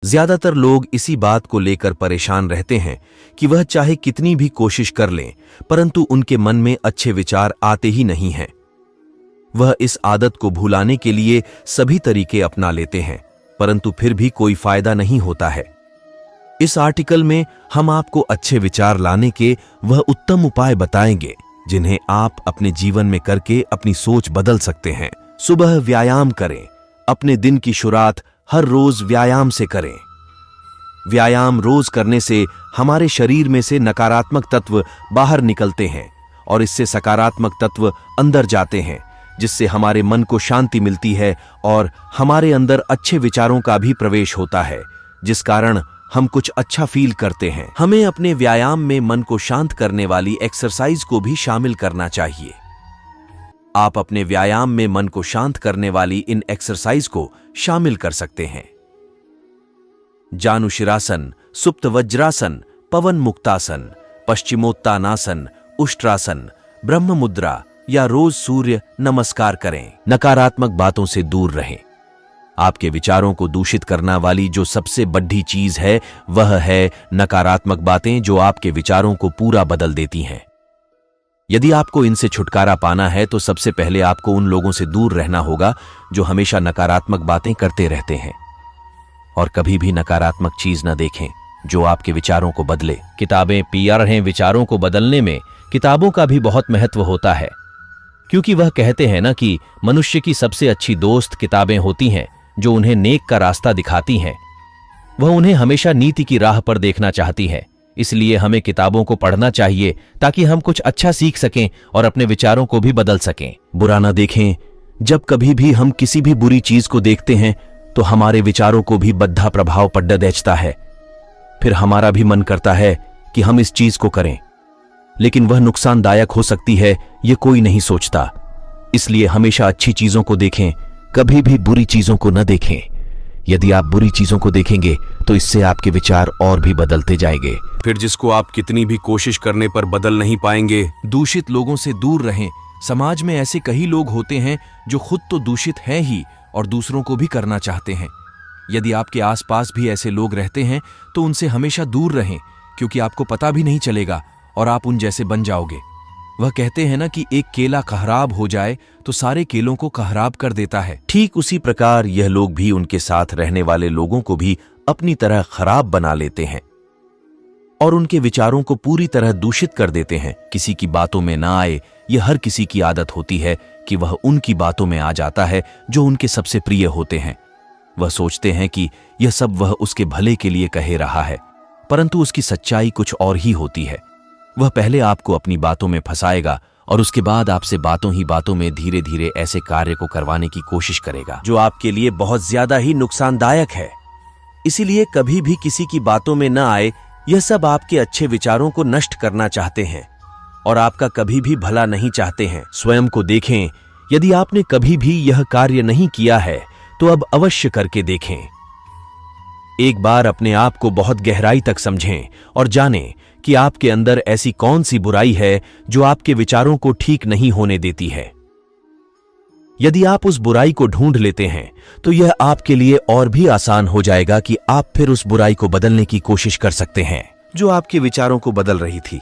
ज्यादातर लोग इसी बात को लेकर परेशान रहते हैं कि वह चाहे कितनी भी कोशिश कर लें, परंतु उनके मन में अच्छे विचार आते ही नहीं हैं। वह इस आदत को भुलाने के लिए सभी तरीके अपना लेते हैं, परंतु फिर भी कोई फायदा नहीं होता है। इस आर्टिकल में हम आपको अच्छे विचार लाने के वह उत्तम उपाय बताएंगे जिन्हें आप अपने जीवन में करके अपनी सोच बदल सकते हैं। सुबह व्यायाम करें। अपने दिन की शुरुआत हर रोज व्यायाम से करें। व्यायाम रोज करने से हमारे शरीर में से नकारात्मक तत्व बाहर निकलते हैं और इससे सकारात्मक तत्व अंदर जाते हैं, जिससे हमारे मन को शांति मिलती है और हमारे अंदर अच्छे विचारों का भी प्रवेश होता है, जिस कारण हम कुछ अच्छा फील करते हैं। हमें अपने व्यायाम में मन को शांत करने वाली एक्सरसाइज को भी शामिल करना चाहिए। आप अपने व्यायाम में मन को शांत करने वाली इन एक्सरसाइज को शामिल कर सकते हैं। जानुशिरासन, सुप्त वज्रासन, पवन मुक्तासन, पश्चिमोत्तानासन, उष्ट्रासन, ब्रह्म मुद्रा या रोज सूर्य नमस्कार करें। नकारात्मक बातों से दूर रहें। आपके विचारों को दूषित करने वाली जो सबसे बड़ी चीज है वह है नकारात्मक बातें, जो आपके विचारों को पूरा बदल देती हैं। यदि आपको इनसे छुटकारा पाना है तो सबसे पहले आपको उन लोगों से दूर रहना होगा जो हमेशा नकारात्मक बातें करते रहते हैं, और कभी भी नकारात्मक चीज न देखें जो आपके विचारों को बदले। किताबें पीआर हैं। विचारों को बदलने में किताबों का भी बहुत महत्व होता है, क्योंकि वह कहते हैं ना कि मनुष्य की सबसे अच्छी दोस्त किताबें होती हैं जो उन्हें नेक का रास्ता दिखाती हैं। वह उन्हें हमेशा नीति की राह पर देखना चाहती है। इसलिए हमें किताबों को पढ़ना चाहिए ताकि हम कुछ अच्छा सीख सकें और अपने विचारों को भी बदल सकें। बुरा ना देखें। जब कभी भी हम किसी भी बुरी चीज को देखते हैं तो हमारे विचारों को भी बद्धा प्रभाव पड़ देता है। फिर हमारा भी मन करता है कि हम इस चीज को करें, लेकिन वह नुकसानदायक हो सकती है, ये कोई नहीं सोचता। इसलिए हमेशा अच्छी चीजों को देखें, कभी भी बुरी चीजों को न देखें। यदि आप बुरी चीजों को देखेंगे तो इससे आपके विचार और भी बदलते जाएंगे, फिर जिसको आप कितनी भी कोशिश करने पर बदल नहीं पाएंगे। दूषित लोगों से दूर रहें। समाज में ऐसे कई लोग होते हैं जो खुद तो दूषित हैं ही और दूसरों को भी करना चाहते हैं। यदि आपके आसपास भी ऐसे लोग रहते हैं तो उनसे हमेशा दूर रहें, क्योंकि आपको पता भी नहीं चलेगा और आप उन जैसे बन जाओगे। वह कहते हैं ना कि एक केला खराब हो जाए तो सारे केलों को खराब कर देता है। ठीक उसी प्रकार यह लोग भी उनके साथ रहने वाले लोगों को भी अपनी तरह खराब बना लेते हैं और उनके विचारों को पूरी तरह दूषित कर देते हैं। किसी की बातों में ना आए, यह हर किसी की आदत होती है कि वह उनकी बातों में आ जाता है जो उनके सबसे प्रिय होते हैं। वह सोचते हैं कि यह सब वह उसके भले के लिए कह रहा है, परंतु उसकी सच्चाई कुछ और ही होती है। वह पहले आपको अपनी बातों में फंसाएगा और उसके बाद आपसे बातों ही बातों में धीरे धीरे ऐसे कार्य को करवाने की कोशिश करेगा जो आपके लिए बहुत ज्यादा ही नुकसानदायक है। इसीलिए कभी भी किसी की बातों में न आए। यह सब आपके अच्छे विचारों को नष्ट करना चाहते हैं और आपका कभी भी भला नहीं चाहते हैं। स्वयं को देखें। यदि आपने कभी भी यह कार्य नहीं किया है तो अब अवश्य करके देखें। एक बार अपने आप को बहुत गहराई तक समझें और जानें कि आपके अंदर ऐसी कौन सी बुराई है जो आपके विचारों को ठीक नहीं होने देती है। यदि आप उस बुराई को ढूंढ लेते हैं तो यह आपके लिए और भी आसान हो जाएगा कि आप फिर उस बुराई को बदलने की कोशिश कर सकते हैं जो आपके विचारों को बदल रही थी।